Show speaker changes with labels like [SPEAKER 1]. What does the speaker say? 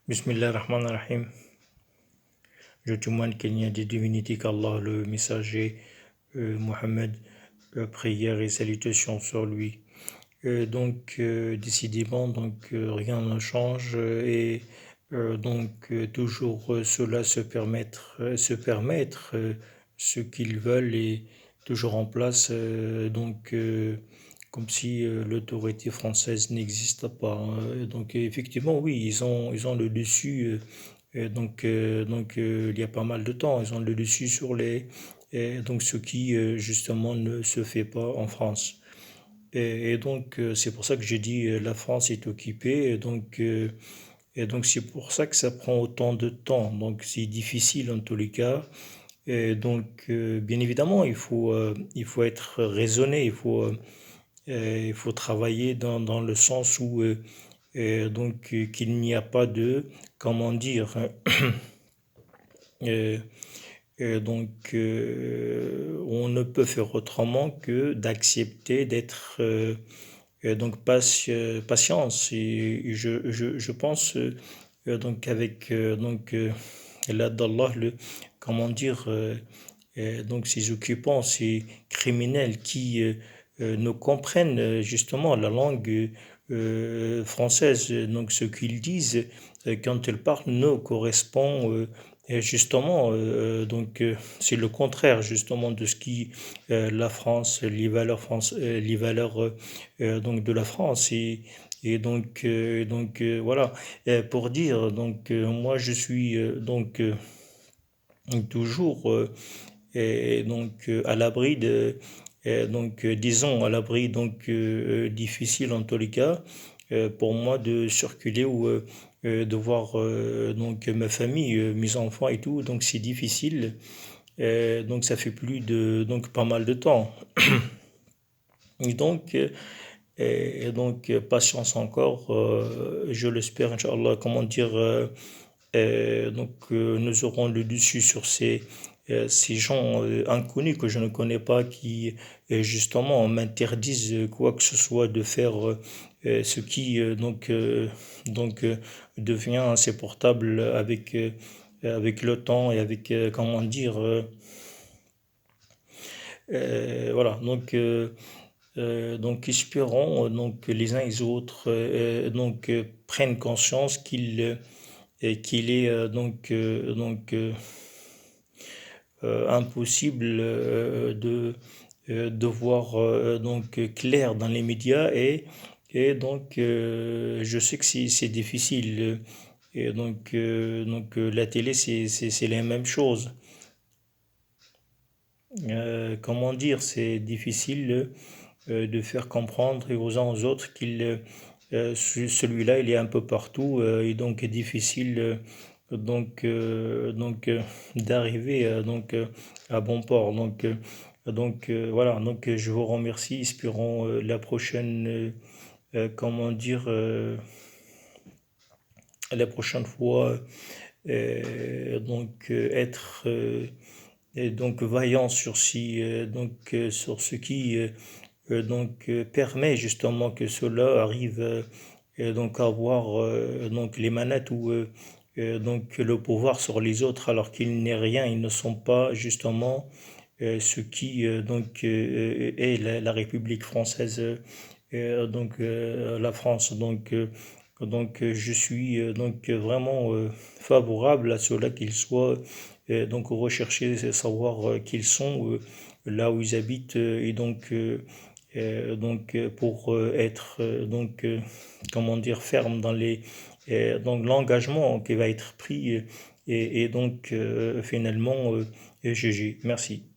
[SPEAKER 1] Bismillah ar-Rahman ar-Rahim. Je témoigne qu'il n'y a de divinité qu'Allah, le messager, Mohammed, prière et salutations sur lui. Décidément, rien ne change toujours ceux-là se permettre ce qu'ils veulent et toujours en place, comme si l'autorité française n'existe pas, hein. Effectivement, oui, ils ont le dessus. Il y a pas mal de temps, ils ont le dessus sur ce qui justement ne se fait pas en France. C'est pour ça que j'ai dit la France est occupée. C'est pour ça que ça prend autant de temps. Donc, c'est difficile en tous les cas. Bien évidemment, il faut être raisonné. Il faut travailler dans le sens où qu'il n'y a pas de, comment dire, euh, on ne peut faire autrement que d'accepter d'être patience. Et je pense avec l'aide d'Allah, comment dire, ces occupants, ces criminels qui ne comprennent justement la langue française, donc ce qu'ils disent quand ils parlent ne correspond et justement, c'est le contraire justement de ce qui la France, les valeurs de la France voilà. Pour dire moi je suis toujours à l'abri disons à l'abri difficile en tous les cas pour moi de circuler ou de voir ma famille, mes enfants et tout, donc c'est difficile. Ça fait plus de pas mal de temps. Et patience encore, je l'espère, Inch'Allah, comment dire, nous aurons le dessus sur ces gens inconnus que je ne connais pas qui justement m'interdisent quoi que ce soit de faire ce qui devient insupportable avec le temps et avec comment dire voilà espérons que les uns et les autres prennent conscience qu'il est impossible de voir clair dans les médias je sais que c'est difficile la télé c'est la même chose. Comment dire, c'est difficile de faire comprendre aux uns aux autres celui-là il est un peu partout et donc est difficile d'arriver à bon port. Voilà, je vous remercie, espérons la prochaine comment dire la prochaine fois être vaillant sur sur ce qui permet justement que cela arrive à avoir les manettes ou le pouvoir sur les autres alors qu'il n'est rien, ils ne sont pas justement ce qui est la République française, la France. Je suis vraiment favorable à cela qu'ils soient rechercher, savoir qui ils sont, là où ils habitent, pour être comment dire ferme dans l'engagement qui va être pris finalement GG. Merci.